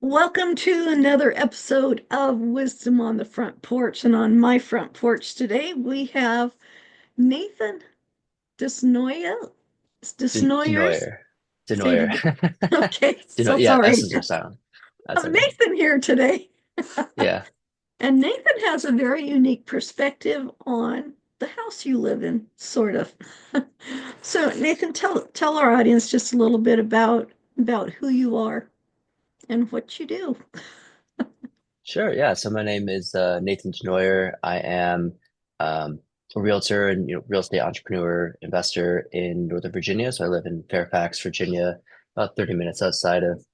Welcome to another episode of Wisdom on the Front Porch. And on my front porch today, we have Nathan Desnoyers. Desnoyers? Denoyer. Say it Denoyer. again. Okay, so Yeah, sorry. S's are sound. That's Of okay. Nathan here today. Yeah. And Nathan has a very unique perspective on the house you live in, sort of. So Nathan, tell our audience just a little bit about who you are and what you do. Sure. Yeah. So my name is Nathan Denoyer. I am um, a realtor and real estate entrepreneur investor in Northern Virginia. So I live in Fairfax, Virginia, about 30 minutes outside of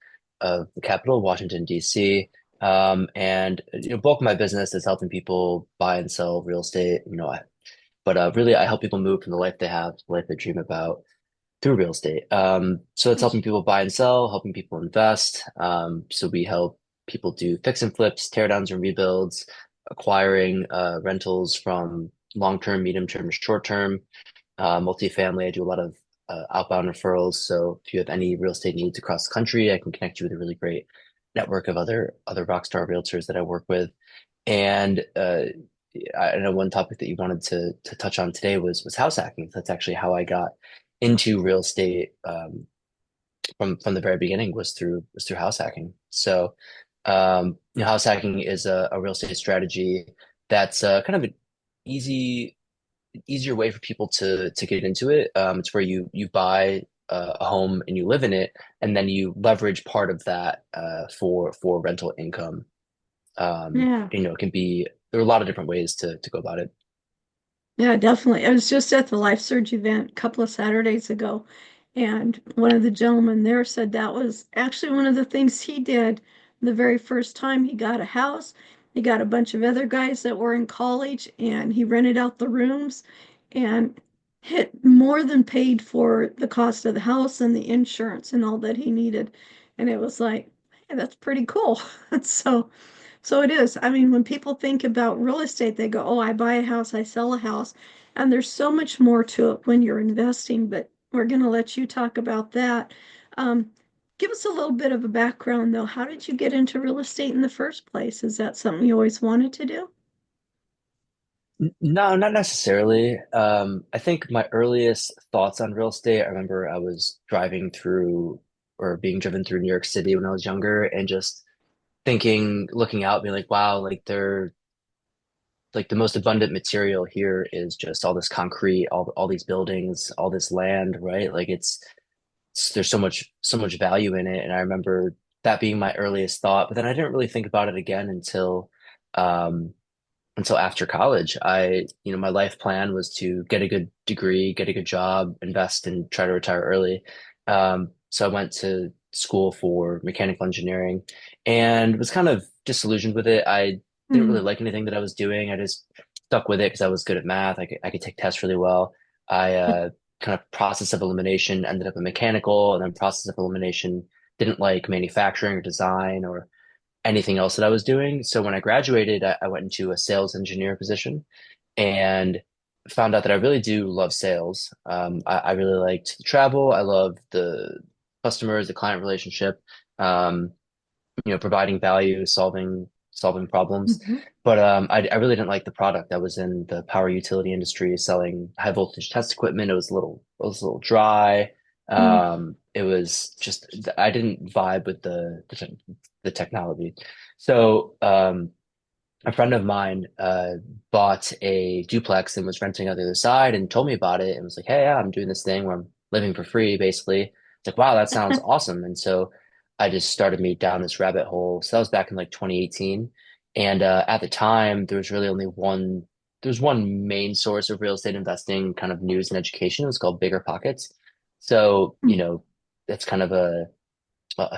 the capital, Washington, D.C. And bulk of my business is helping people buy and sell real estate. But really I help people move from the life they have to the life they dream about through real estate. So it's helping people buy and sell, helping people invest. So we help people do fix and flips, tear downs and rebuilds, acquiring rentals from long-term, medium-term, to short-term, multifamily. I do a lot of outbound referrals. So if you have any real estate needs across the country, I can connect you with a really great network of other rock star realtors that I work with. And I know one topic that you wanted to touch on today was house hacking. That's actually how I got into real estate from the very beginning was through house hacking. So house hacking is a real estate strategy that's kind of an easy easier way for people to get into it. It's where you buy a home and you live in it, and then you leverage part of that for rental income. Yeah. It can be there are a lot of different ways to go about it. Yeah, definitely. I was just at the Life Surge event a couple of Saturdays ago, and one of the gentlemen there said that was actually one of the things he did the very first time he got a house. He got a bunch of other guys that were in college, and he rented out the rooms and hit more than paid for the cost of the house and the insurance and all that he needed. And it was like, hey, that's pretty cool. So so it is. I mean, when people think about real estate, they go, oh, I buy a house, I sell a house. And there's so much more to it when you're investing, but we're going to let you talk about that. Um, Give us a little bit of a background, though. How did you get into real estate in the first place? Is that something you always wanted to do? No, not necessarily. I think my earliest thoughts on real estate, I remember I was driving through or being driven through New York City when I was younger and just thinking, looking out, being like, wow, like the most abundant material here is just all this concrete, all these buildings, all this land, right? Like there's so much value in it. And I remember that being my earliest thought, but then I didn't really think about it again um until after college. My life plan was to get a good degree, get a good job, invest, and try to retire early. So I went to school for mechanical engineering and was kind of disillusioned with it. I didn't really Hmm. like anything that I was doing. I just stuck with it because I was good at math. I could take tests really well. I kind of process of elimination ended up in mechanical, and then process of elimination didn't like manufacturing or design or anything else that I was doing. So when I graduated, I went into a sales engineer position and found out that I really do love sales. I really liked the travel. I love the customers, the client relationship, um, providing value, solving problems. Mhm. But I really didn't like the product. I was in the power utility industry selling high voltage test equipment. It was a little dry. Mm. It was just I didn't vibe with the technology. So a friend of mine bought a duplex and was renting out the other side and told me about it and was like, "Hey, yeah, I'm doing this thing where I'm living for free, basically." It's like, "Wow, that sounds awesome!" And so I just started me down this rabbit hole. So that was back in like 2018, and at the time there was really only one. There was one main source of real estate investing, kind of news and education. It was called Bigger Pockets. So that's kind of a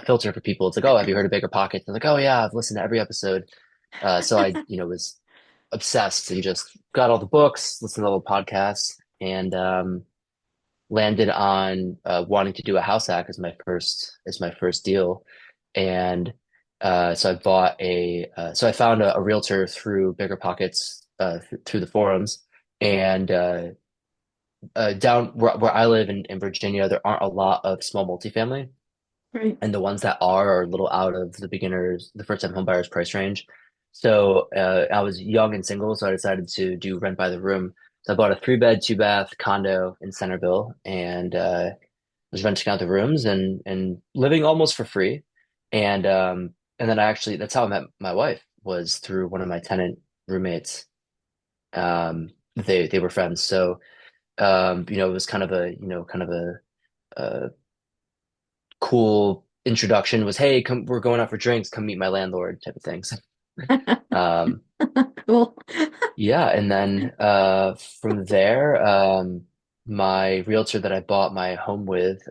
filter for people. It's like, oh, have you heard of Bigger Pockets? They're like, oh yeah, I've listened to every episode. So I, was obsessed and just got all the books, listened to all the podcasts, and landed on wanting to do a house hack as my first deal. And so I found a realtor through Bigger Pockets through the forums, and down where I live in Virginia, there aren't a lot of small multifamily. Right. and the ones that are a little out of the first time home buyers price range. So I was young and single, so I decided to do rent by the room. So I bought a 3 bed, 2 bath condo in Centerville, and was renting out the rooms and living almost for free. And then I actually that's how I met my wife was through one of my tenant roommates. They were friends, so it was kind of a cool introduction was, hey, come, we're going out for drinks, come meet my landlord type of things. Um, Cool. yeah, and then from there, my realtor that I bought my home with,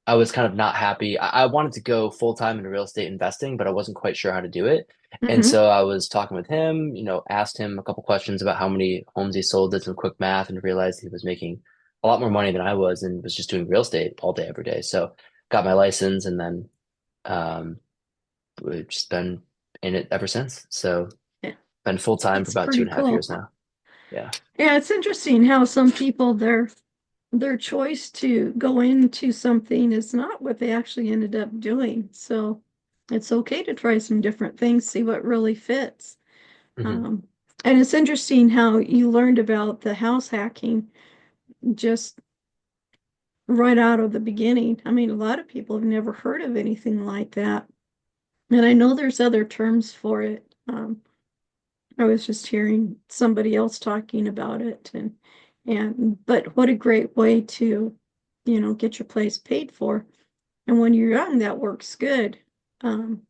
I was kind of not happy. I wanted to go full time into real estate investing, but I wasn't quite sure how to do it. And Hmm. so I was talking with him, asked him a couple questions about how many homes he sold, did some quick math, and realized he was making a lot more money than I was and was just doing real estate all day, every day. So got my license and then um, we've just been in it ever since. So Yeah, been full time for that's about two pretty and a half cool. years now. Yeah. Yeah, it's interesting how some people their choice to go into something is not what they actually ended up doing. So it's okay to try some different things, see what really fits. hmm Um, and it's interesting how you learned about the house hacking just right out of the beginning. I mean, a lot of people have never heard of anything like that. And I know there's other terms for it. I was just hearing somebody else talking about it and but what a great way to, get your place paid for. And when you're young, that works good. Um,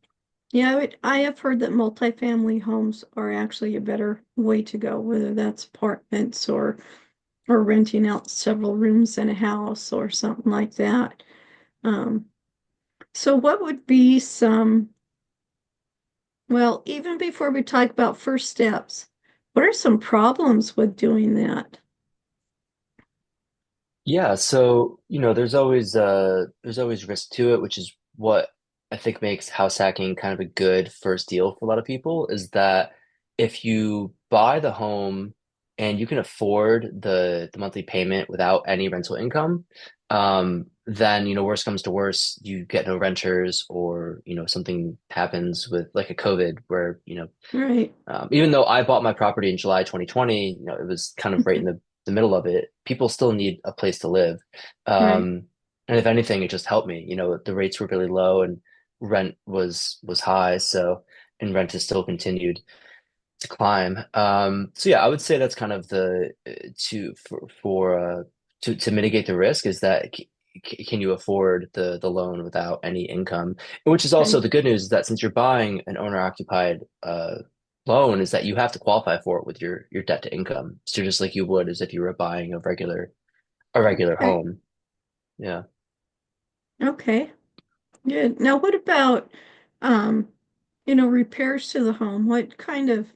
yeah, I have heard that multifamily homes are actually a better way to go, whether that's apartments or renting out several rooms in a house or something like that. Um, so what would be some, well, even before we talk about first steps, what are some problems with doing that? Yeah, so there's always risk to it, which is what I think makes house hacking kind of a good first deal for a lot of people, is that if you buy the home and you can afford the monthly payment without any rental income, then worst comes to worst, you get no renters or something happens with like a COVID where Right, even though I bought my property in July 2020, it was kind of right in the middle of it. People still need a place to live. right. And if anything, it just helped me. The rates were really low and rent was high. So, and rent has still continued to climb. So yeah, I would say that's kind of the to for to mitigate the risk is that can you afford the loan without any income? Which is also Right. the good news is that since you're buying an owner occupied loan, is that you have to qualify for it with your debt to income. So just like you would as if you were buying a regular Okay. home. Yeah. Okay. Good. Now, what about, um, repairs to the home? What kind of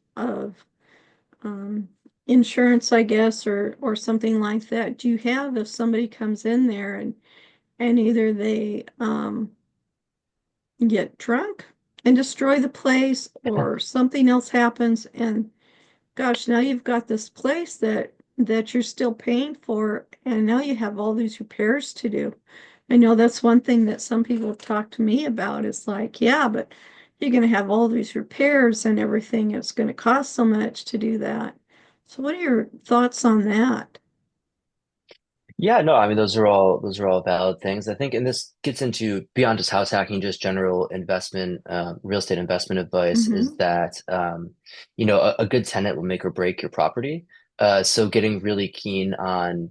um, insurance, I guess, or something like that do you have if somebody comes in there and either they get drunk and destroy the place or something else happens and gosh, now you've got this place that you're still paying for, and now you have all these repairs to do. I know that's one thing that some people talk to me about. Is like, yeah, but you're going to have all these repairs and everything. It's going to cost so much to do that. So, what are your thoughts on that? Yeah, no, I mean those are all valid things. I think, and this gets into beyond just house hacking, just general investment, real estate investment advice is Mm-hmm. that a good tenant will make or break your property. So getting really keen on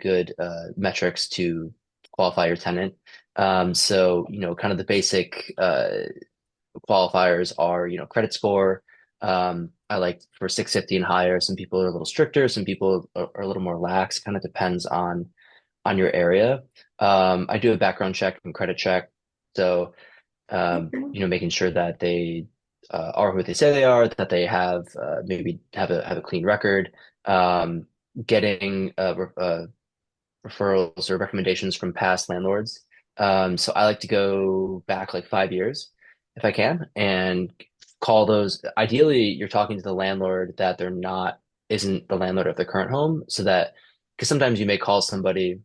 good metrics to qualify your tenant. So kind of the basic qualifiers are, credit score. I like for 650 and higher. Some people are a little stricter, some people are a little more lax. Kind of depends on your area. I do a background check and credit check. So, Okay. making sure that they are who they say they are, that they have maybe have a clean record, getting referrals or recommendations from past landlords. So I like to go back like 5 years if I can and call those. Ideally, you're talking to the landlord that isn't the landlord of the current home, so that because sometimes you may call somebody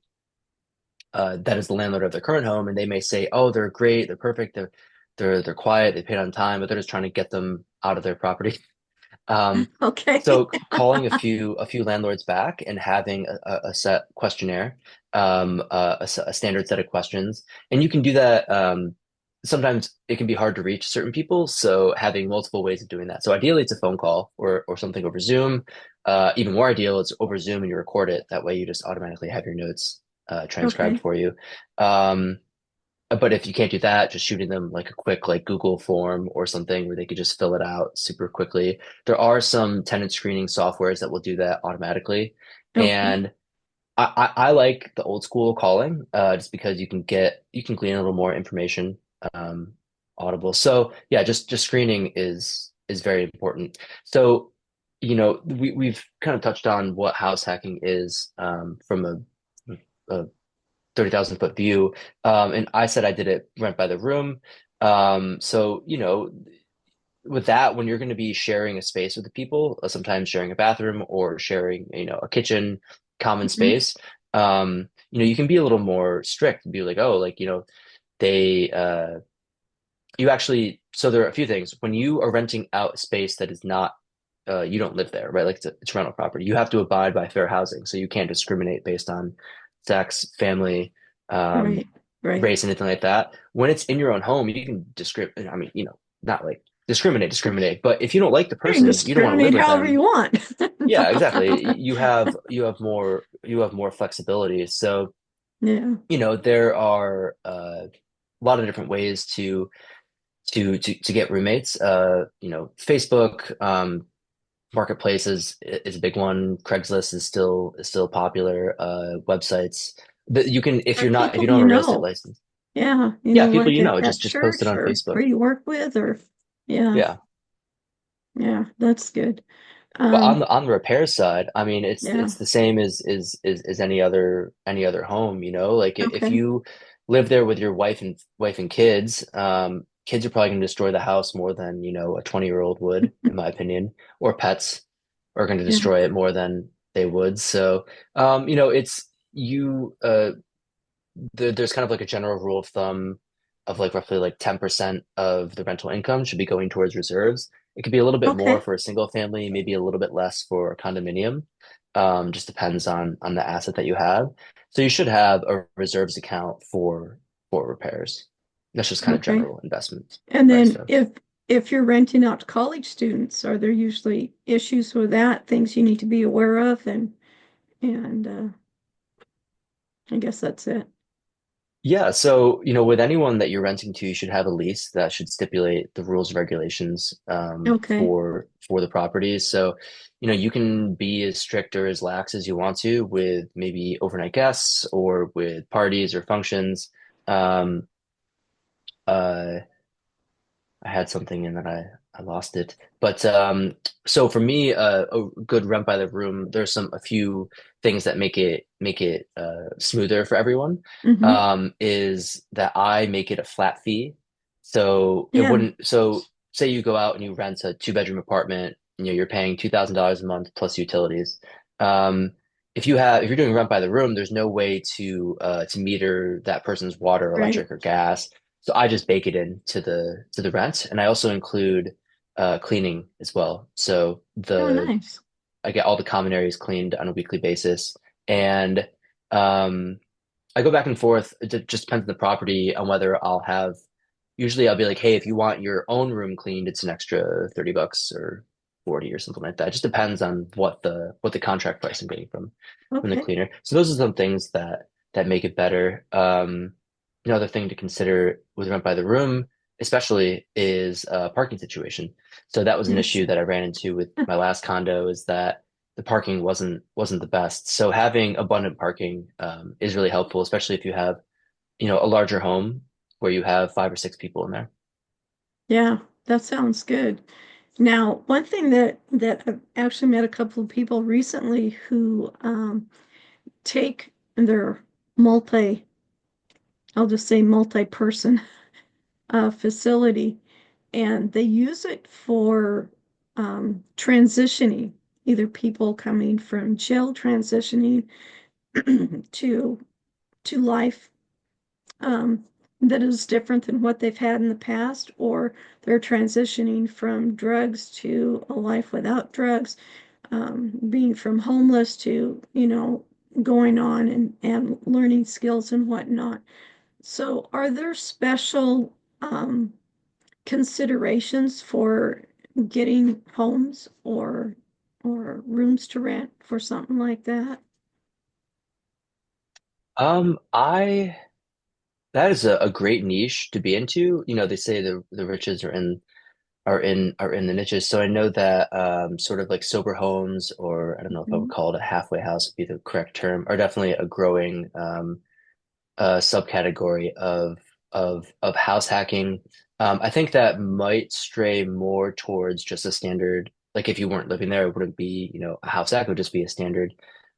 that is the landlord of the current home, and they may say, "Oh, they're great, they're perfect, they're quiet, they paid on time," but they're just trying to get them out of their property. Okay. So calling a few landlords back and having a set questionnaire, a standard set of questions, and you can do that. Sometimes it can be hard to reach certain people, so having multiple ways of doing that. So ideally, it's a phone call or something over Zoom. Even more ideal, it's over Zoom and you record it. That way, you just automatically have your notes transcribed Okay. for you. Um, but if you can't do that, just shooting them like a quick like Google form or something where they could just fill it out super quickly. There are some tenant screening softwares that will do that automatically. Okay. And I like the old school calling, just because you can glean a little more information, um, audible. So yeah, just screening is very important. So, we've kind of touched on what house hacking is, from a 30,000 foot view. And I said I did it rent by the room. So, with that, when you're going to be sharing a space with the people, sometimes sharing a bathroom or sharing, a kitchen, common Hmm. space, you can be a little more strict and be like, oh, like, they, you actually, so there are a few things. When you are renting out space that is not, you don't live there, right? Like it's rental property. You have to abide by fair housing. So you can't discriminate based on sex, family, um, Right. Right. race, anything like that. When it's in your own home, you can discriminate. I mean, not like discriminate. But if you don't like the You can person, you don't want to live discriminate with however you them. want. Yeah, exactly. You have more flexibility. So, Yeah. there are a lot of different ways to get roommates. Facebook, marketplace is a big one. Craigslist is still popular. Websites that you can, if Or you're not if you people don't you have a real estate know. license. Yeah. Yeah, people Like at just post it church on or Facebook. you work with or yeah. Yeah. Yeah. That's good. But on Um, the repair side, I mean, yeah. it's the same as any other home, Like if Okay. you live there with your wife and kids, kids are probably going to destroy the house more than, a 20-year-old would, in my opinion, or pets are going to Yeah. destroy it more than they would. So, it's you there's kind of like a general rule of thumb of like roughly like 10% of the rental income should be going towards reserves. It could be a little bit more Okay. for a single family, maybe a little bit less for a condominium. Just depends on the asset that you have. So you should have a reserves account for repairs. That's just kind of Okay. general investment And advice then though. if you're renting out to college students, are there usually issues with that, things you need to be aware of and I guess that's it. Yeah, so with anyone that you're renting to, you should have a lease that should stipulate the rules and regulations, Okay. for the properties. So, you can be as strict or as lax as you want to with maybe overnight guests or with parties or functions. Um, uh, I had something and then I lost it. But so for me, a good rent by the room, there's a few things that make it smoother for everyone. Mm-hmm. Is that I make it a flat fee. So it Yeah. wouldn't. So say you go out and you rent a two-bedroom apartment, you're paying $2,000 a month plus utilities. Um, if you're doing rent by the room, there's no way to meter that person's water, Right. electric, or gas. So I just bake it into the rent, and I also include cleaning as well. So Oh, nice. I get all the common areas cleaned on a weekly basis, and um, I go back and forth. It just depends on the property on whether I'll have. Usually, I'll be like, "Hey, if you want your own room cleaned, it's an extra $30 or 40 or something like that." It just depends on what the contract price I'm getting from the Okay. cleaner. So those are some things that make it better. Another thing to consider with rent by the room, especially, is parking situation. So that was an Yes. issue that I ran into with my last condo, is that the parking wasn't the best. So having abundant parking, is really helpful, especially if you have, a larger home where you have five or six people in there. Yeah, that sounds good. Now, one thing that I've actually met a couple of people recently who take their multi, I'll just say multi-person facility, and they use it for transitioning, either people coming from jail transitioning to to life um, that is different than what they've had in the past, or they're transitioning from drugs to a life without drugs, being from homeless to, going on and learning skills and whatnot. So, are there special considerations for getting homes or rooms to rent for something like that? I that is a great niche to be into. You know, they say the riches are in the niches. So I know that sort of like sober homes, or I don't know if I would Mhm. call it a halfway house would be the correct term, are definitely a growing subcategory of house hacking. I think that might stray more towards just a standard, like if you weren't living there, it wouldn't be, a house hack, it would just be a standard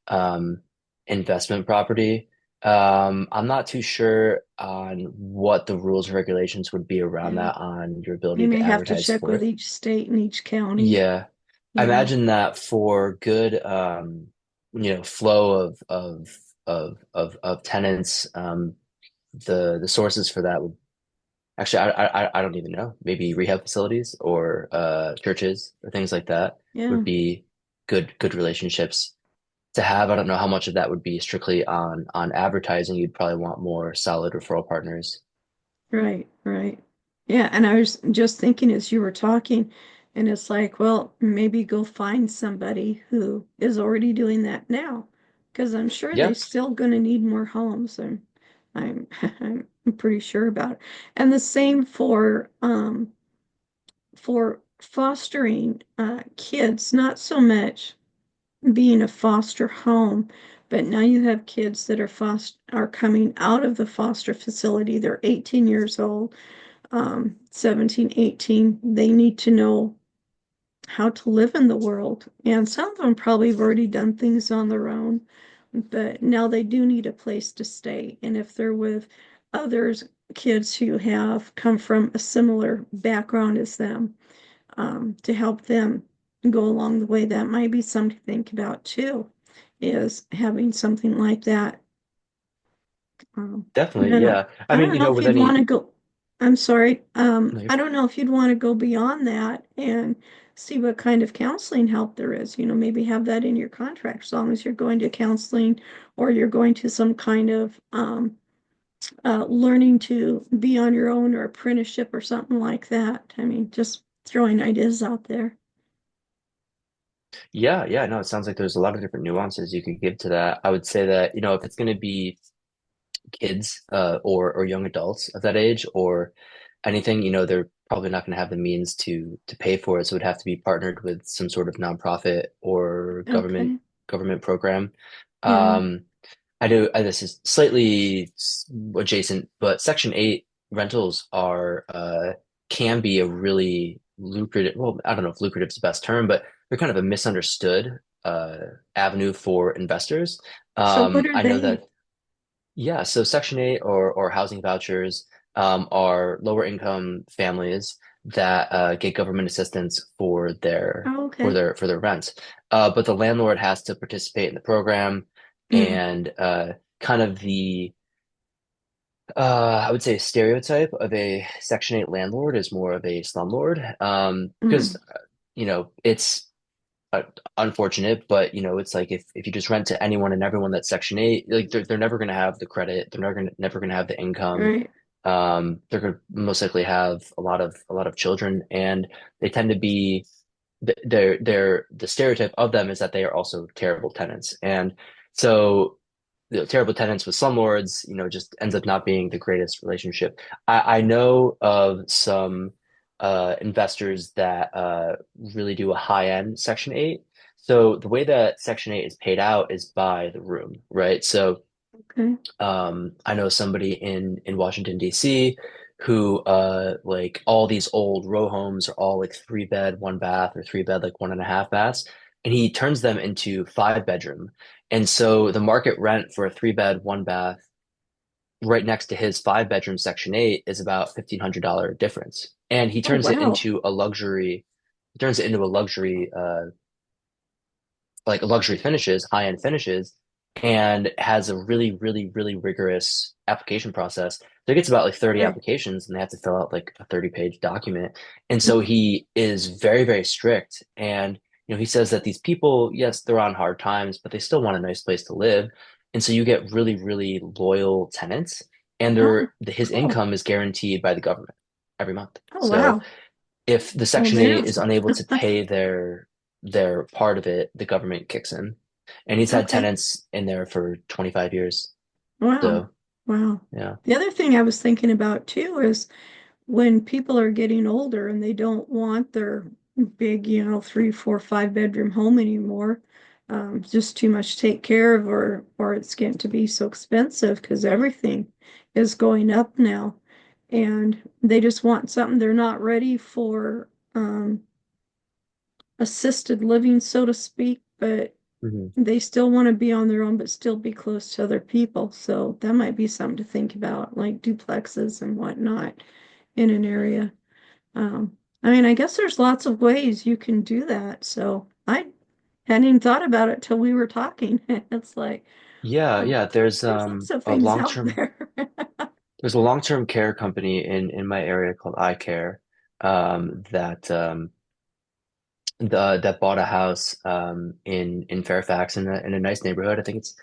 um, investment property. I'm not too sure on what the rules and regulations would be around Yeah, that on your you ability may to have to advertise check for with it. each state and each county. Yeah. I Yeah, imagine that for good flow of tenants, the sources for that would actually I don't even know. Maybe rehab facilities or churches or things like that would yeah. be good relationships to have. I don't know how much of that would be strictly on advertising. You'd probably want more solid referral partners. Right, right. Yeah, and I was just thinking as you were talking, and it's like, well, maybe go find somebody who is already doing that now, because I'm sure they're Yeah, still going to need more homes, and I'm I'm pretty sure about it. And the same for fostering kids, not so much being a foster home, but now you have kids that are coming out of the foster facility. They're 18 years old, 17, 18. They need to know how to live in the world. And some of them probably have already done things on their own, but now they do need a place to stay. And if they're with others, kids who have come from a similar background as them, to help them go along the way, that might be something to think about too, is having something like that. I definitely. don't know. Yeah. I I mean, don't know if with you'd want any, to go. I'm sorry. no, you're I don't know if you'd want to go beyond that and see what kind of counseling help there is. Maybe have that in your contract as long as you're going to counseling or you're going to some kind of learning to be on your own or apprenticeship or something like that. I mean, just throwing ideas out there. Yeah, yeah, no, it sounds like there's a lot of different nuances you could give to that. I would say that, if it's going to be kids or young adults of that age or anything, they're probably not going to have the means to pay for it. So it would have to be partnered with some sort of nonprofit or government Okay. government program. Yeah. Um, this is slightly adjacent, but Section 8 rentals can be a really lucrative, well, I don't know if lucrative is the best term, but they're kind of a misunderstood avenue for investors. So what are I know they? that, yeah, so Section 8 or housing vouchers are lower income families that get government assistance for their Oh, for okay. their for their rent. But the landlord has to participate in the program, Mm, and kind of the I would say stereotype of a Section 8 landlord is more of a slumlord. Because mm, it's uh, unfortunate, but it's like if you just rent to anyone and everyone that's Section 8, like they're never going to have the credit, they're never gonna have the income. right. They're going to most likely have a lot of children, and they tend to be the stereotype of them is that they are also terrible tenants, and so the terrible tenants with slumlords, just ends up not being the greatest relationship. I know of some investors that really do a high-end Section 8. So the way that Section 8 is paid out is by the room, right? So Okay. I know somebody in Washington, D.C. who like all these old row homes are all like 3 bed, 1 bath, or 3 bed, like 1.5 baths. And he turns them into 5 bedroom. And so the market rent for a 3 bed, 1 bath right next to his 5 bedroom Section 8 is about $1,500 difference. And he Oh, turns it wow. into a luxury, he turns it into a luxury, like luxury finishes, high-end finishes, and has a really, really, really rigorous application process. So it gets about like 30 Right. applications and they have to fill out like a 30-page document. And so he is very, very strict. And, he says that these people, yes, they're on hard times, but they still want a nice place to live. And so you get really, really loyal tenants, and Oh, his cool. income is guaranteed by the government every month. Oh, So wow. if the Well, Section 8 is there's unable to pay their part of it, the government kicks in. And he's had okay. tenants in there for 25 years. Wow. So, Wow. yeah. The other thing I was thinking about too is when people are getting older and they don't want their big, 3, 4, 5 bedroom home anymore, just too much to take care of, or it's getting to be so expensive because everything is going up now, and they just want something. They're not ready for assisted living, so to speak, but Hmm. they still want to be on their own, but still be close to other people. So that might be something to think about, like duplexes and whatnot in an area. I mean, I guess there's lots of ways you can do that. So I hadn't even thought about it till we were talking. It's like, Yeah, oh, yeah. there's lots of things out there. There's a long-term care company in my area called I Care, that that bought a house in Fairfax in a nice neighborhood. I think it's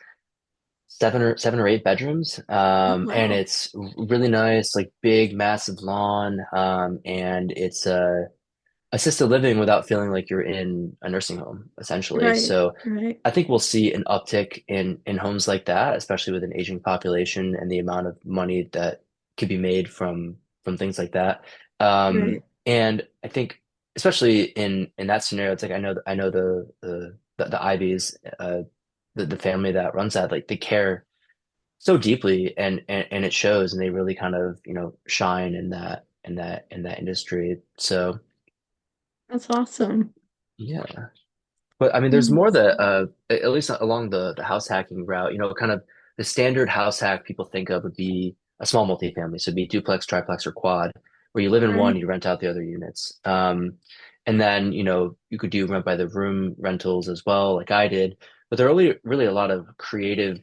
seven or eight bedrooms. Oh, And wow. it's really nice, like big, massive lawn. And it's assisted living without feeling like you're in a nursing home, essentially. Right, So right, I think we'll see an uptick in homes like that, especially with an aging population and the amount of money that could be made from things like that. right. And I think especially in that scenario, it's like I know the Ivies, the family that runs that, like they care so deeply, and it shows, and they really kind of shine in that industry. So That's awesome. yeah. But I mean, there's Mm, more that, at least along the house hacking route, kind of the standard house hack people think of would be a small multifamily. So it'd be duplex, triplex, or quad, where you live in one, right. you rent out the other units. And then, you could do rent by the room rentals as well, like I did. But there are really a lot of creative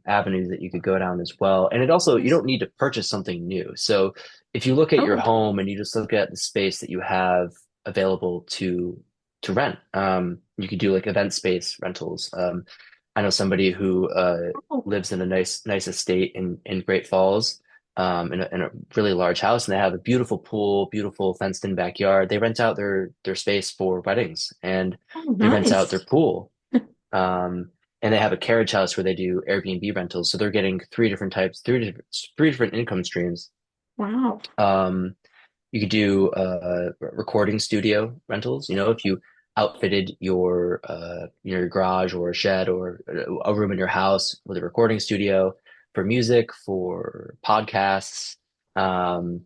avenues that you could go down as well. And it also, you Yes. don't need to purchase something new. So if you look at your Oh, home and you just look at the space that you have available to rent. You could do like event space rentals. I know somebody who oh, lives in a nice estate in Great Falls, in a really large house, and they have a beautiful pool, beautiful fenced-in backyard. They rent out their space for weddings, and oh, he rents out their nice. pool. Um, and they have a carriage house where they do Airbnb rentals, so they're getting three different types, three different income streams. Wow. Um, you could do recording studio rentals. If you outfitted your garage or a shed or a room in your house with a recording studio for music, for podcasts. Um,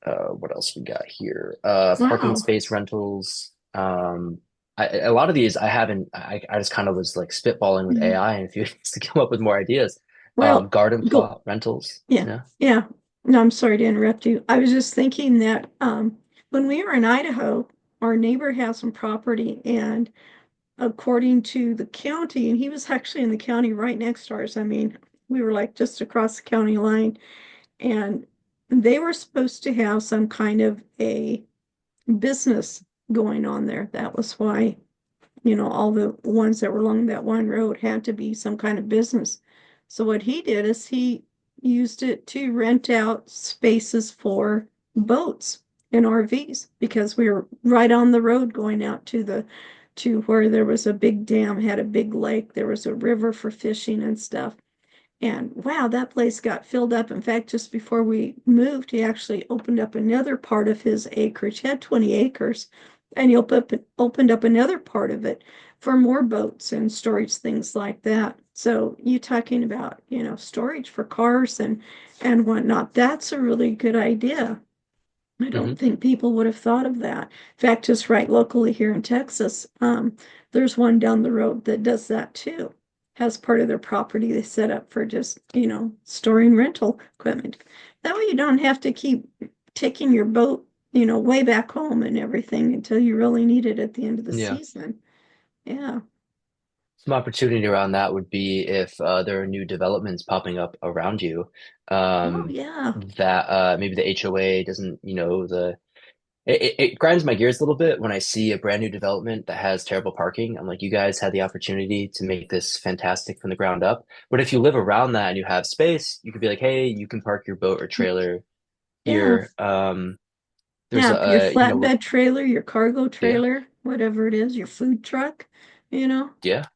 what else we got here? Parking Wow. space rentals. A lot of these I haven't. I just kind of was like spitballing with Mhm. AI and a few things to come up with more ideas. Well, Garden go. plot rentals. Yeah, Yeah. yeah. No, I'm sorry to interrupt you. I was just thinking that when we were in Idaho, our neighbor has some property, and according to the county, and he was actually in the county right next to ours. I mean, we were like just across the county line, and they were supposed to have some kind of a business going on there. That was why, all the ones that were along that one road had to be some kind of business. So what he did is he used it to rent out spaces for boats and RVs because we were right on the road going out to where there was a big dam, had a big lake, there was a river for fishing and stuff. And wow, that place got filled up. In fact, just before we moved, he actually opened up another part of his acreage. He had 20 acres, and he opened up another part of it for more boats and storage, things like that. So you talking about, storage for cars and whatnot. That's a really good idea. I don't Hmm. think people would have thought of that. In fact, just right locally here in Texas, there's one down the road that does that too. Has part of their property they set up for just, storing rental equipment. That way you don't have to keep taking your boat, way back home and everything until you really need it at the end of the Yeah. season. Yeah. some opportunity around that would be if there are new developments popping up around you, Oh, um, yeah. that maybe the HOA doesn't, it grinds my gears a little bit when I see a brand new development that has terrible parking. I'm like, you guys had the opportunity to make this fantastic from the ground up. But if you live around that and you have space, you could be like, hey, you can park your boat or trailer Yeah. here. There's Yeah. Your a, flatbed trailer, your cargo yeah, trailer, whatever it is, your food truck, you know? yeah.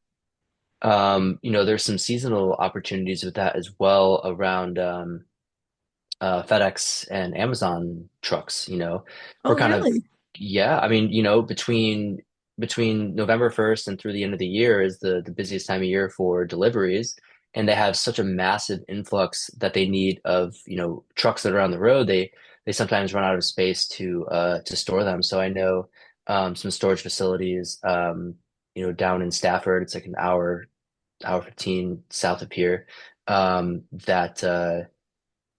There's some seasonal opportunities with that as well around FedEx and Amazon trucks, we're Oh, kind of, really? yeah, I mean, between November 1st and through the end of the year is the busiest time of year for deliveries. And they have such a massive influx that they need of, trucks that are on the road. They sometimes run out of space to store them. So I know some storage facilities, down in Stafford, it's like an hour 15 south of here,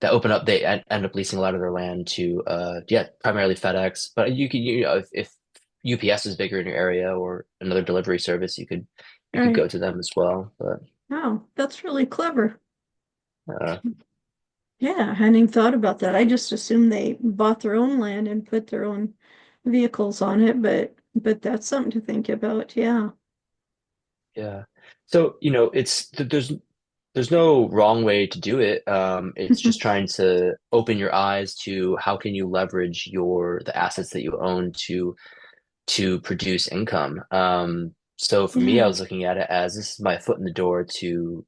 that open up, they end up leasing a lot of their land to yeah, primarily FedEx. But if UPS is bigger in your area or another delivery service, you could Right. go to them as well. But Oh, that's really clever. uh, Yeah, I hadn't even thought about that. I just assumed they bought their own land and put their own vehicles on it, but that's something to think about. Yeah. yeah. So, there's no wrong way to do it. It's just trying to open your eyes to how can you leverage the assets that you own to produce income. So for me, I Yeah. was looking at it as this is my foot in the door to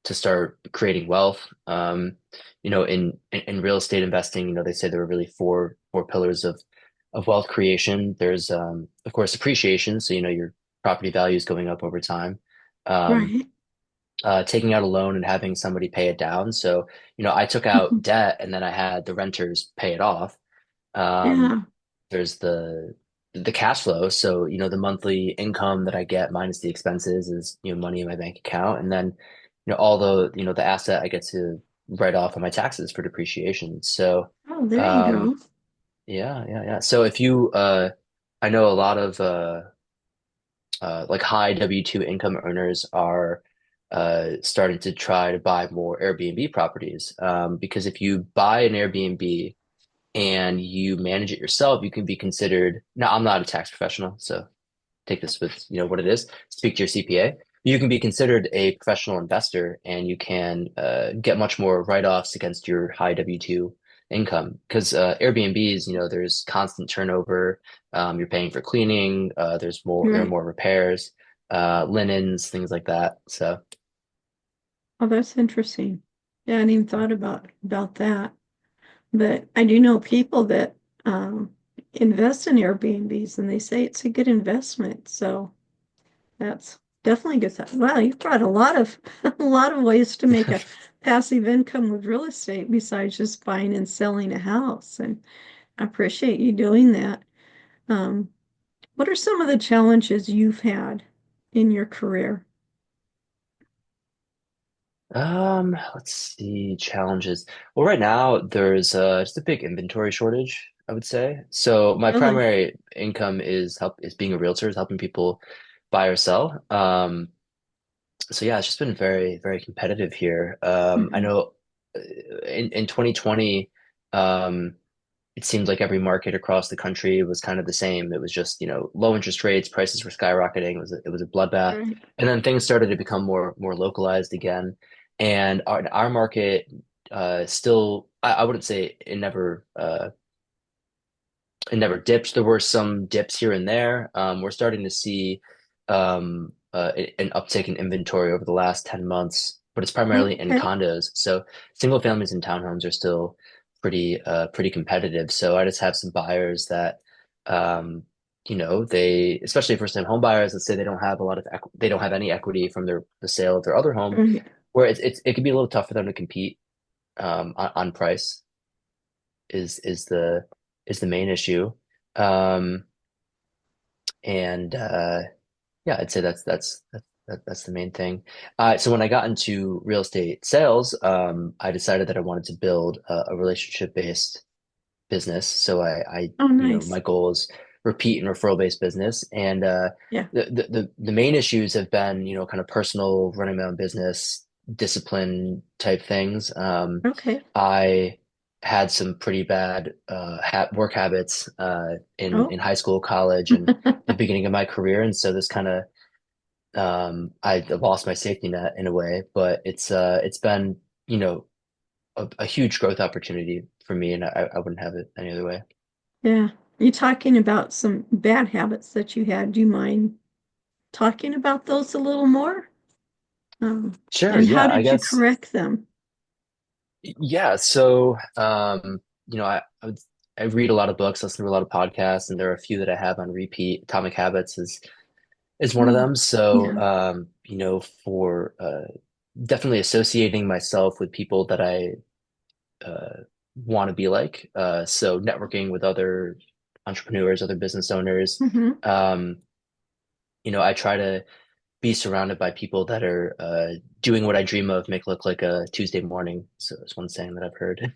start creating wealth. In real estate investing, they say there are really four pillars of wealth creation. There's of course appreciation, so your property value is going up over time. Um, Right. Taking out a loan and having somebody pay it down. So, I took out debt and then I had the renters pay it off. Um, Yeah. there's the cash flow. So, the monthly income that I get minus the expenses is, money in my bank account. And then, all the asset I get to write off on my taxes for depreciation. So, Oh, there you um, go. yeah, yeah, yeah. So if you, I know a lot of, like high W-2 income earners are starting to try to buy more Airbnb properties. Because if you buy an Airbnb and you manage it yourself, you can be considered. Now, I'm not a tax professional, so take this with what it is. Speak to your CPA. You can be considered a professional investor, and you can get much more write-offs against your high W-2 income because Airbnbs, there's constant turnover. You're paying for cleaning. There are Right. more repairs, linens, things like that. So Oh, that's interesting. Yeah, I hadn't even thought about that. But I do know people that invest in Airbnbs and they say it's a good investment. So that's definitely good. Wow, you've brought a lot of a lot of ways to make a passive income with real estate besides just buying and selling a house. And I appreciate you doing that. Um, what are some of the challenges you've had in your career? let's see, challenges. Well, right now there's just a big inventory shortage, I would say. So my Really? primary income is being a realtor, is helping people buy or sell. So yeah, it's just been very, very competitive here. I Mhm. know in 2020, um, it seemed like every market across the country was kind of the same. It was just, low interest rates, prices were skyrocketing. It was a bloodbath. Right. And then things started to become more localized again. And our market still, I wouldn't say it never dipped. There were some dips here and there. We're starting to see an uptick in inventory over the last 10 months, but it's primarily in Okay. condos. So single families and townhomes are still pretty competitive. So I just have some buyers that they, especially first time home buyers, let's say they don't have they don't have any equity from the sale of their other home, Right. where it can be a little tough for them to compete on price is the main issue. Um, and yeah, I'd say that's the main thing. So when I got into real estate sales, I decided that I wanted to build a relationship-based business. So Oh, my nice. goal is repeat and referral based business. And Yeah. the main issues have been, kind of personal, running my own business, discipline type things. Okay. I had some pretty bad ha work habits Oh. in high school, college, and the beginning of my career, and so this kind of I lost my safety net in a way, but it's been, a huge growth opportunity for me, and I wouldn't have it any other way. Yeah. You talking about some bad habits that you had. Do you mind talking about those a little more? Um, Sure, and how yeah, I did you guess. correct them? Yeah, so I read a lot of books, listen to a lot of podcasts, and there are a few that I have on repeat. Atomic Habits is one of Oh, them. So, yeah. for definitely associating myself with people that I want to be like. So networking with other entrepreneurs, other business owners. Mm-hmm. Um, I try to be surrounded by people that are doing what I dream of, make look like a Tuesday morning. So it's one saying that I've heard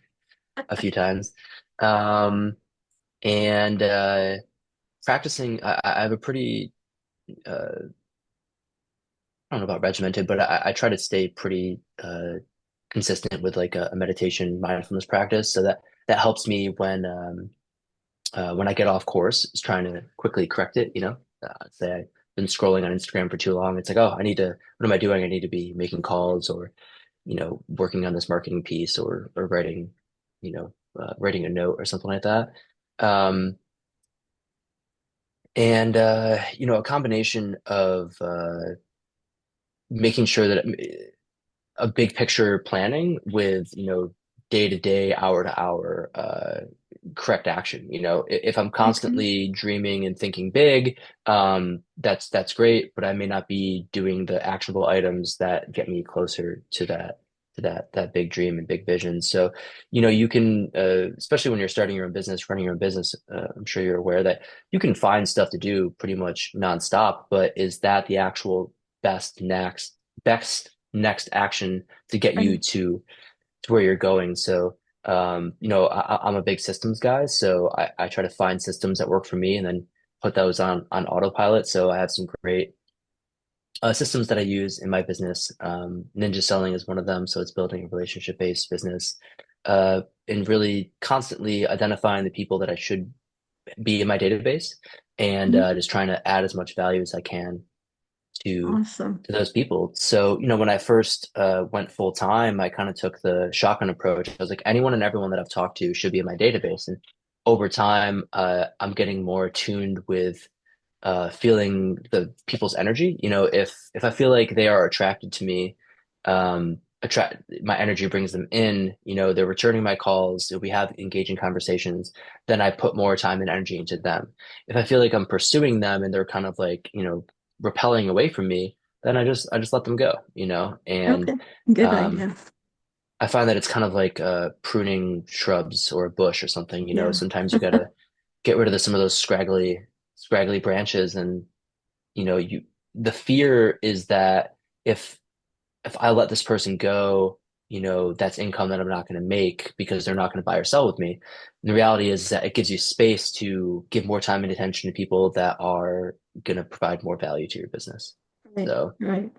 a few times. Um, and practicing, I have a pretty, I don't know about regimented, but I try to stay pretty consistent with like a meditation mindfulness practice. So that helps me when I get off course, is trying to quickly correct it, say I've been scrolling on Instagram for too long. It's like, oh, what am I doing? I need to be making calls or, working on this marketing piece or writing, writing a note or something like that. Um, and, a combination of making sure that a big picture planning with, day to day, hour to hour, correct action. If I'm Okay. constantly dreaming and thinking big, that's great, but I may not be doing the actionable items that get me closer to that big dream and big vision. So, you can, especially when you're starting your own business, running your own business, I'm sure you're aware that you can find stuff to do pretty much nonstop, but is that the actual best next action to get you Right. to where you're going? So, I'm a big systems guy, so I try to find systems that work for me and then put those on autopilot. So I have some great systems that I use in my business. Ninja selling is one of them, so it's building a relationship-based business, and really constantly identifying the people that I should be in my database, and Mhm. just trying to add as much value as I can to Awesome. to those people. So, when I first went full time, I kind of took the shotgun approach. I was like, anyone and everyone that I've talked to should be in my database. And over time, I'm getting more attuned with feeling the people's energy. If I feel like they are attracted to me, attract my energy brings them in. They're returning my calls. We have engaging conversations. Then I put more time and energy into them. If I feel like I'm pursuing them and they're kind of like, repelling away from me, then I just let them go. And Okay. Good um, idea. I find that it's kind of like pruning shrubs or a bush or something. Yeah. Sometimes you gotta get rid of some of those scraggly branches, and the fear is that if I let this person go, that's income that I'm not going to make because they're not going to buy or sell with me. And the reality is that it gives you space to give more time and attention to people that are going to provide more value to your business. Right. So, Right.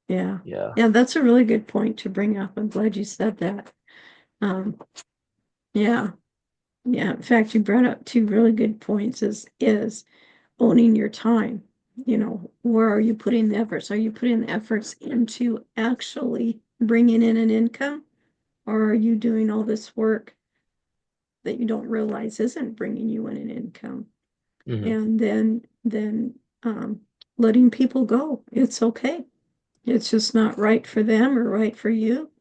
Yeah. yeah. Yeah, that's a really good point to bring up. I'm glad you said that. Um, yeah. Yeah. In fact, you brought up two really good points is owning your time. Where are you putting the efforts? Are you putting the efforts into actually bringing in an income, or are you doing all this work that you don't realize isn't bringing you in an income? Hmm. And then letting people go. It's okay. It's just not right for them or right for you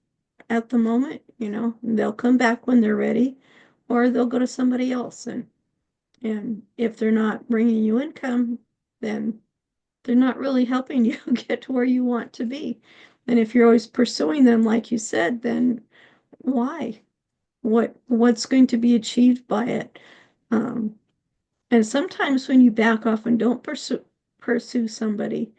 at the moment. They'll come back when they're ready, or they'll go to somebody else. And if they're not bringing you income, then they're not really helping you get to where you want to be. And if you're always pursuing them, like you said, then why? What's going to be achieved by it? Um, and sometimes when you back off and don't pursue somebody,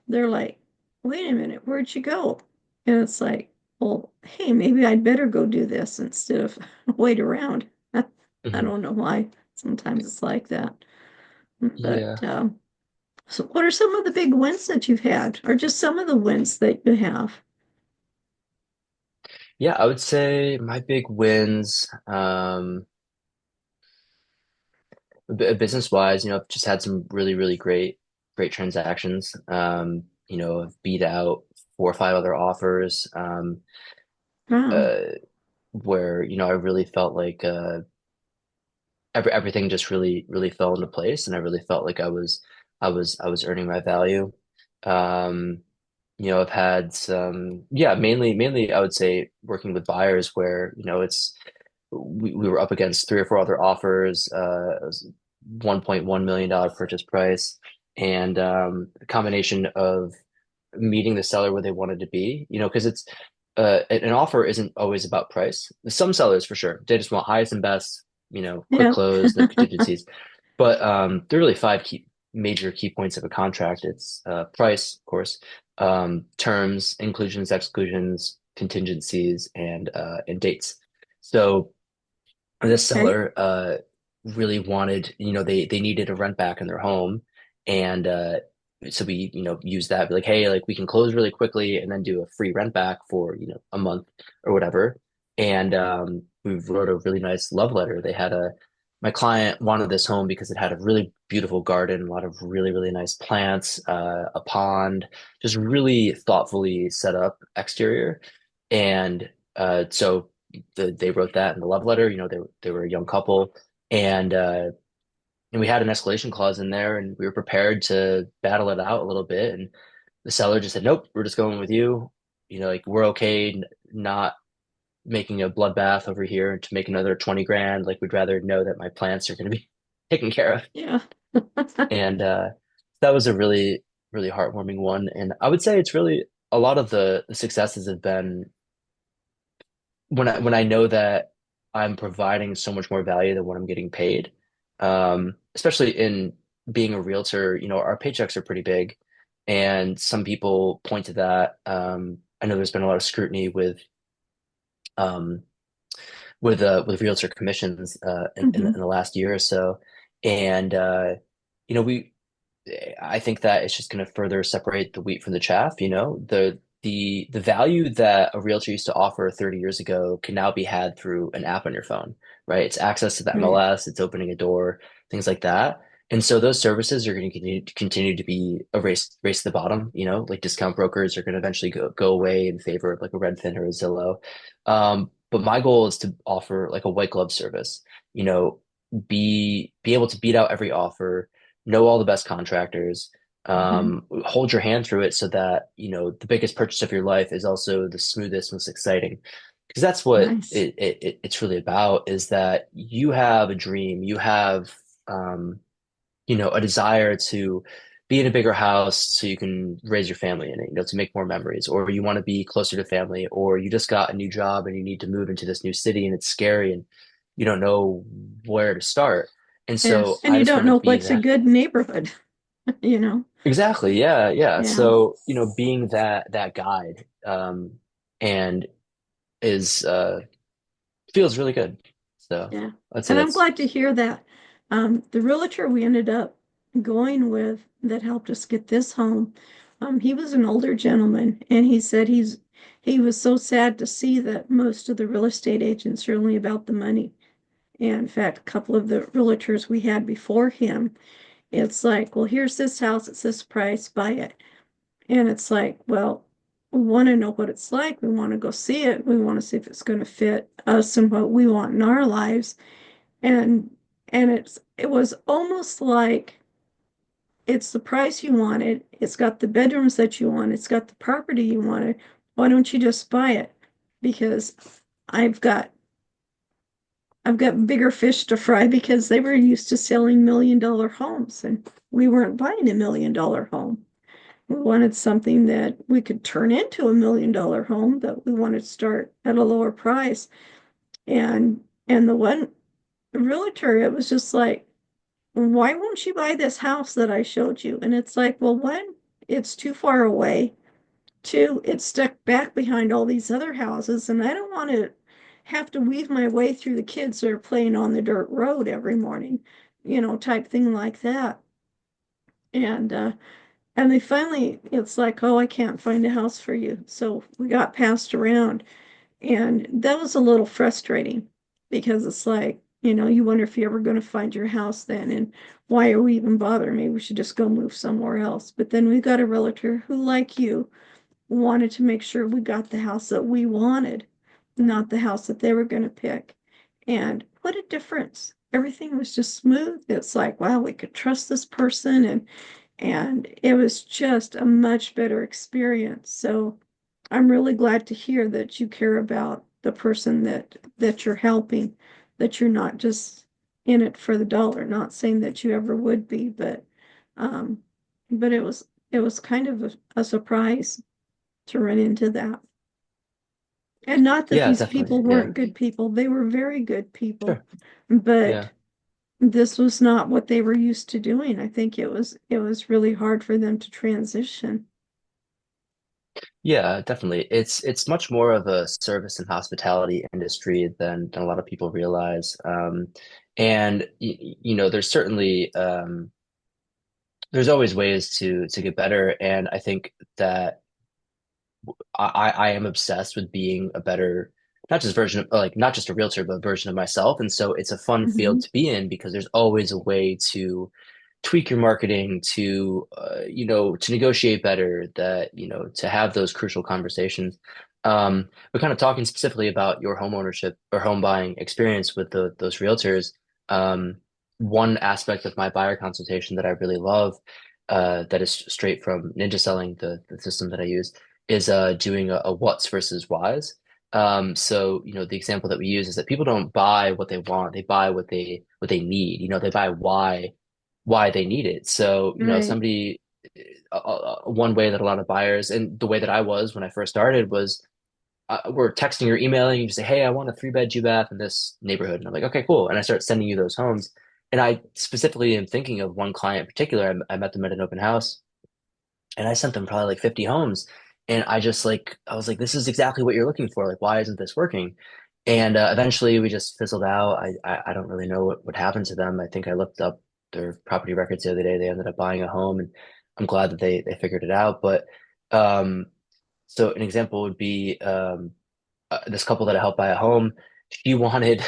they're like, "Wait a minute, where'd you go?" And it's like, "Well, hey, maybe I'd better go do this instead of wait around." I Hmm. don't know why. Sometimes it's like that. But Yeah. so what are some of the big wins that you've had, or just some of the wins that you have? Yeah, I would say my big wins, business wise, I've just had some really, really great transactions. I've beat out 4 or 5 other offers, Wow. uh, where, I really felt like, everything just really, really fell into place. And I really felt like I was earning my value. Um, I've had some, yeah, mainly I would say working with buyers where, we were up against 3 or 4 other offers, it was $1.1 million purchase price, and a combination of meeting the seller where they wanted to be, because it's an offer isn't always about price. Some sellers for sure, they just want highest and best, quick Yeah. close, no contingencies. But there are really 5 major key points of a contract. It's price, of course, terms, inclusions, exclusions, contingencies, and dates. So this Okay. seller really wanted, they needed a rent back in their home, and so we, use that, be like, hey, like we can close really quickly and then do a free rent back for, a month or whatever. And we wrote a really nice love letter. My client wanted this home because it had a really beautiful garden, a lot of really, really nice plants, a pond, just really thoughtfully set up exterior. And so they wrote that in the love letter. They were a young couple, and we had an escalation clause in there, and we were prepared to battle it out a little bit. And the seller just said, "Nope, we're just going with you. Like we're okay not making a bloodbath over here to make another 20 grand. Like we'd rather know that my plants are going to be taken care of." Yeah. And that was a really, really heartwarming one. And I would say it's really a lot of the successes have been when I know that I'm providing so much more value than what I'm getting paid, especially in being a realtor, our paychecks are pretty big, and some people point to that. I know there's been a lot of scrutiny um, with realtor commissions in Hmm. the last year or so, and you know we I think that it's just going to further separate the wheat from the chaff. The value that a realtor used to offer 30 years ago can now be had through an app on your phone, right? It's access to the Right. MLS, it's opening a door, things like that. And so those services are going to continue to be a race to the bottom, like discount brokers are going to eventually go away in favor of like a Redfin or a Zillow. But my goal is to offer like a white glove service, you know, be able to beat out every offer, know all the best contractors, Hmm. hold your hand through it so that, the biggest purchase of your life is also the smoothest, most exciting. Because that's what Nice. it's really about, is that you have a dream, you have, a desire to be in a bigger house so you can raise your family in it, to make more memories, or you want to be closer to family, or you just got a new job and you need to move into this new city and it's scary and you don't know where to start. And Yeah. so And I you just don't want to know be what's a that. good neighborhood, you know? Exactly. Yeah. Yeah. Yeah. So, being that guide, and is feels really good. So Yeah. I'd say And I'm that's glad to hear that. The realtor we ended up going with that helped us get this home, he was an older gentleman, and he said he was so sad to see that most of the real estate agents are only about the money. And in fact, a couple of the realtors we had before him, it's like, well, here's this house, it's this price, buy it. And it's like, well, we want to know what it's like. We want to go see it. We want to see if it's going to fit us and what we want in our lives. And it was almost like it's the price you wanted. It's got the bedrooms that you want. It's got the property you wanted. Why don't you just buy it? Because I've got I've got bigger fish to fry because they were used to selling $1 million homes and we weren't buying $1 million home. We wanted something that we could turn into $1 million home, but we wanted to start at a lower price. And the one realtor, it was just like, why won't you buy this house that I showed you? And it's like, well, one, it's too far away. Two, it's stuck back behind all these other houses, and I don't want to have to weave my way through the kids that are playing on the dirt road every morning, type thing like that. And and they finally, it's like, oh, I can't find a house for you. So we got passed around. And that was a little frustrating because it's like, you wonder if you're ever going to find your house then. And why are we even bothering? Maybe we should just go move somewhere else. But then we got a realtor who, like you, wanted to make sure we got the house that we wanted, not the house that they were going to pick. And what a difference. Everything was just smooth. It's like, wow, we could trust this person, and it was just a much better experience. So I'm really glad to hear that you care about the person that you're helping, that you're not just in it for the dollar. Not saying that you ever would be, um, but it was kind of a surprise to run into that. And not that Yeah, these people definitely. Yeah, weren't good people, they were very good people, sure. but Yeah. this was not what they were used to doing. I think it was really hard for them to transition. Yeah, definitely. It's much more of a service and hospitality industry than a lot of people realize. And there's certainly there's always ways to get better. And I think that I am obsessed with being a better, not just version of like not just a realtor, but a version of myself. And so it's a fun field Mhm. to be in because there's always a way to tweak your marketing, to to negotiate better, that to have those crucial conversations. But kind of talking specifically about your home ownership or home buying experience with those realtors. Um, One aspect of my buyer consultation that I really love, that is straight from Ninja Selling, the system that I use, is doing a what's versus why's. So the example that we use is that people don't buy what they want; they buy what they need. They buy why they need it. So Right. somebody one way that a lot of buyers, and the way that I was when I first started, was we're texting or emailing. You just say, "Hey, I want a 3 bed 2 bath in this neighborhood," and I'm like, "Okay, cool." And I start sending you those homes. And I specifically am thinking of one client in particular. I met them at an open house, and I sent them probably like 50 homes. And I was like, this is exactly what you're looking for. Like, why isn't this working? And eventually we just fizzled out. I don't really know what happened to them. I think I looked up their property records the other day. They ended up buying a home, and I'm glad that they figured it out. But um, so an example would be this couple that I helped buy a home. She wanted,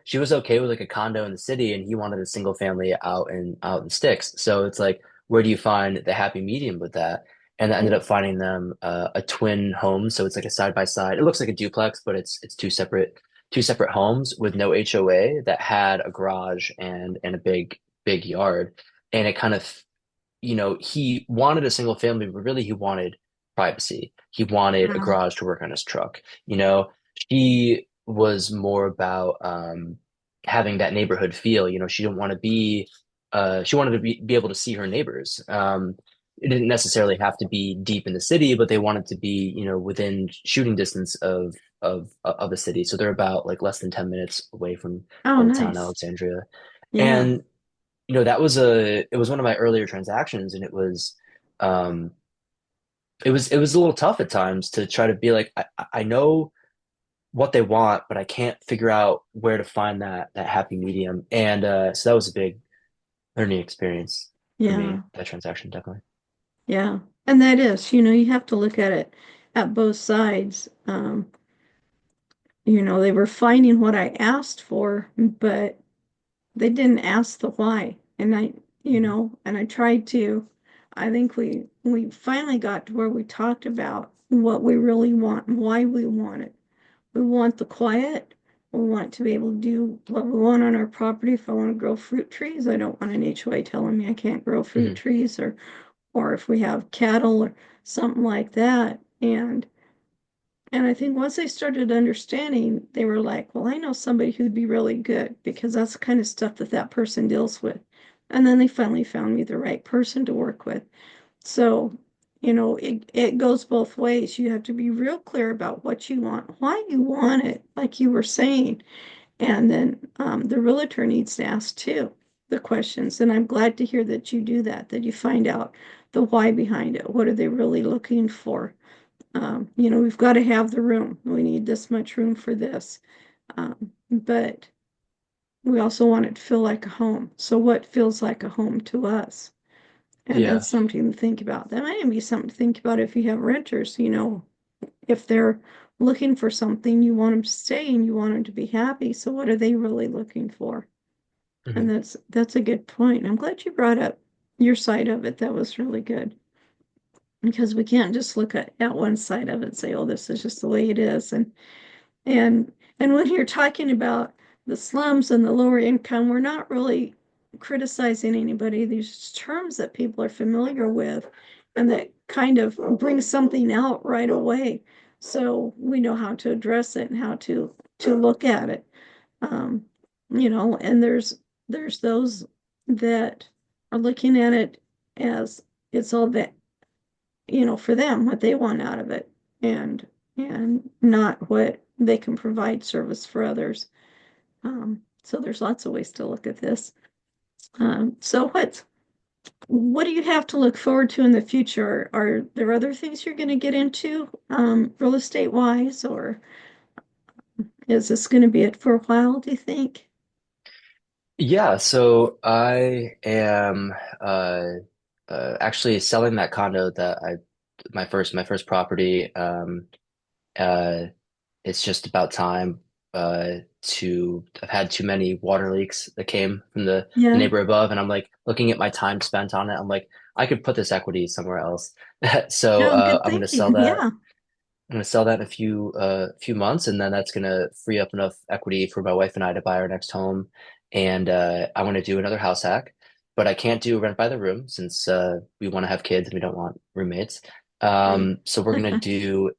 she was okay with like a condo in the city, and he wanted a single family out in sticks. So it's like, where do you find the happy medium with that? And I ended up finding them a twin home. So it's like a side by side. It looks like a duplex, but it's two separate homes with no HOA that had a garage and a big yard. And it kind of, he wanted a single family, but really he wanted privacy. He wanted a Yeah. garage to work on his truck. She was more about having that neighborhood feel. She didn't want to be, she wanted to be able to see her neighbors. It didn't necessarily have to be deep in the city, but they wanted to be, within shooting distance of the city. So they're about like less than 10 minutes away from Oh, Old Town nice. Alexandria. Yeah. And it was one of my earlier transactions, and um it was a little tough at times to try to be like, I know what they want, but I can't figure out where to find that happy medium. And so that was a big learning experience for Yeah. me, that transaction, definitely. Yeah. And that is, you have to look at it at both sides. They were finding what I asked for, but they didn't ask the why. Mhm. And I tried to, I think we finally got to where we talked about what we really want and why we want it. We want the quiet. We want to be able to do what we want on our property. If I want to grow fruit trees, I don't want an HOA telling me I can't grow fruit Mhm. trees, or if we have cattle or something like that. And I think once they started understanding, they were like, well, I know somebody who'd be really good because that's the kind of stuff that person deals with. And then they finally found me the right person to work with. So, it goes both ways. You have to be real clear about what you want, why you want it, like you were saying. And then the realtor needs to ask too the questions. And I'm glad to hear that you do that you find out the why behind it. What are they really looking for? We've got to have the room. We need this much room for this. But we also want it to feel like a home. So what feels like a home to us? And Yeah. that's something to think about. That might even be something to think about if you have renters, if they're looking for something, you want them to stay and you want them to be happy. So what are they really looking for? And Mhm. that's a good point. I'm glad you brought up your side of it. That was really good. Because we can't just look at one side of it and say, oh, this is just the way it is. And and when you're talking about the slums and the lower income, we're not really criticizing anybody. These terms that people are familiar with and that kind of bring something out right away. So we know how to address it and how to look at it. Um, and there's those that are looking at it as it's all that, for them, what they want out of it and not what they can provide service for others. So there's lots of ways to look at this. So what do you have to look forward to in the future? Are there other things you're going to get into, real estate wise, or is this going to be it for a while, do you think? Yeah, so I am actually selling that condo that I my first property. Uh, it's just about time to I've had too many water leaks that came from the Yeah. neighbor above, and I'm like looking at my time spent on it. I'm like, I could put this equity somewhere else. So No, good I'm gonna thinking. sell that. Yeah. I'm gonna sell that in a few months, and then that's gonna free up enough equity for my wife and I to buy our next home. And I want to do another house hack, but I can't do rent by the room since we want to have kids and we don't want roommates. Right. So we're gonna do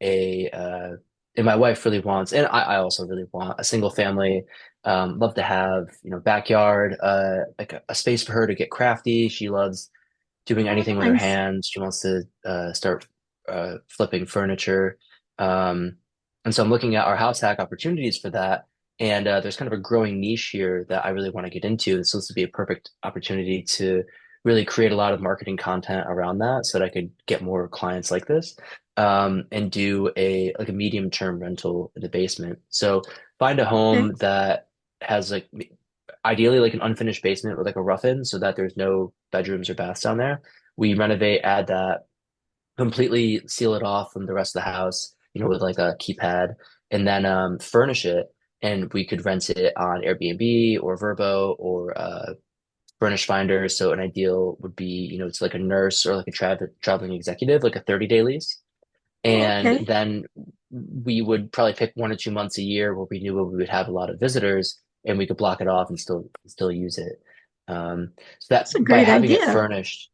and my wife really wants, and I also really want a single family. Love to have, backyard, like a space for her to get crafty. She loves doing Oh, anything with her nice. hands. She wants to start flipping furniture. Um, and so I'm looking at our house hack opportunities for that. And there's kind of a growing niche here that I really want to get into. So this would be a perfect opportunity to really create a lot of marketing content around that so that I could get more clients like this, and do a medium term rental in the basement. So find a Okay. home that has like ideally like an unfinished basement with like a rough-in so that there's no bedrooms or baths down there. We renovate, add that, completely seal it off from the rest of the house, with like a keypad, and then furnish it. And we could rent it on Airbnb or Verbo or Furnish Finder. So an ideal would be, it's like a nurse or like a traveling executive, like a 30-day lease. Oh, And okay. then we would probably pick 1 or 2 months a year where we knew we would have a lot of visitors and we could block it off and still use it. So That's that a by great having it idea. furnished,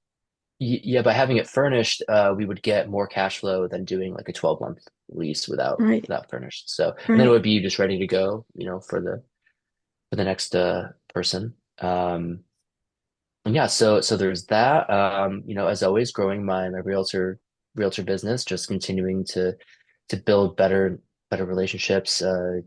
yeah, by having it furnished, we would get more cash flow than doing like a 12-month lease without Right. without furnished. So, and then it Right. would be just ready to go, for the next person. And yeah, so there's that. As always, growing my realtor business, just continuing to build better relationships, and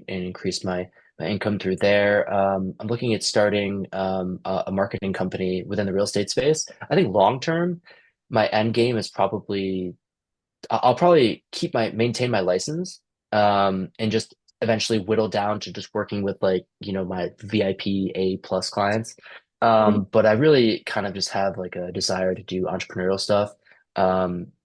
increase my income through there. I'm looking at starting a marketing company within the real estate space. I think long term, my end game is probably I'll probably maintain my license, and just eventually whittle down to just working with like, my VIP A plus clients. Right. But I really kind of just have like a desire to do entrepreneurial stuff.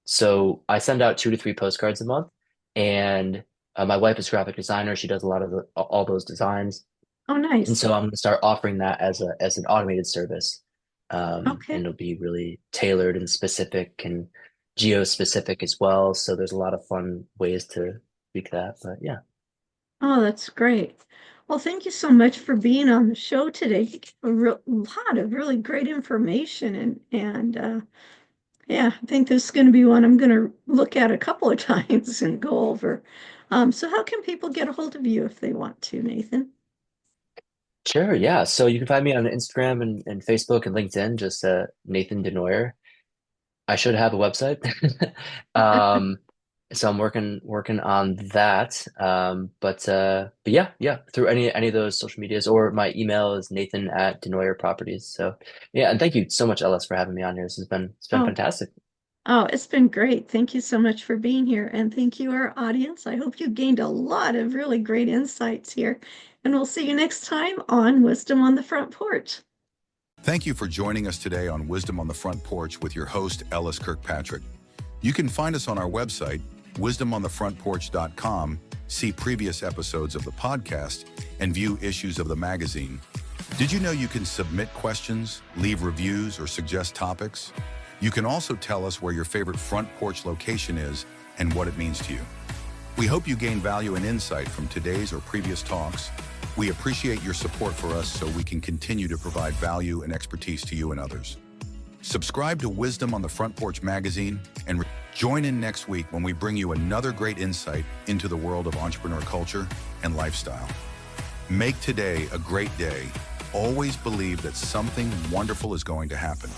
So I send out 2 to 3 postcards a month, and my wife is a graphic designer. She does a lot of all those designs. Oh, And nice. so I'm going to start offering that as an automated service. And Okay. it'll be really tailored and specific and geo-specific as well. So there's a lot of fun ways to tweak that. But yeah, Oh, that's great. Well, thank you so much for being on the show today. You gave a lot of really great information and yeah, I think this is going to be one I'm going to look at a couple of times and go over. So how can people get a hold of you if they want to, Nathan? sure. Yeah. So you can find me on Instagram and Facebook and LinkedIn, just Nathan Denoyer. I should have a website. Um, so I'm working on that. But yeah, through any of those social medias, or my email is Nathan at Denoyer Properties. So yeah, and thank you so much, Ellis, for having me on here. It's been Oh, fantastic. oh, it's been great. Thank you so much for being here. And thank you, our audience. I hope you gained a lot of really great insights here. And we'll see you next time on Wisdom on the Front Porch. Thank you for joining us today on Wisdom on the Front Porch with your host, Ellis Kirkpatrick. You can find us on our website, wisdomonthefrontporch.com, see previous episodes of the podcast, and view issues of the magazine. Did you know you can submit questions, leave reviews, or suggest topics? You can also tell us where your favorite front porch location is and what it means to you. We hope you gain value and insight from today's or previous talks. We appreciate your support for us so we can continue to provide value and expertise to you and others. Subscribe to Wisdom on the Front Porch magazine and join in next week when we bring you another great insight into the world of entrepreneur culture and lifestyle. Make today a great day. Always believe that something wonderful is going to happen.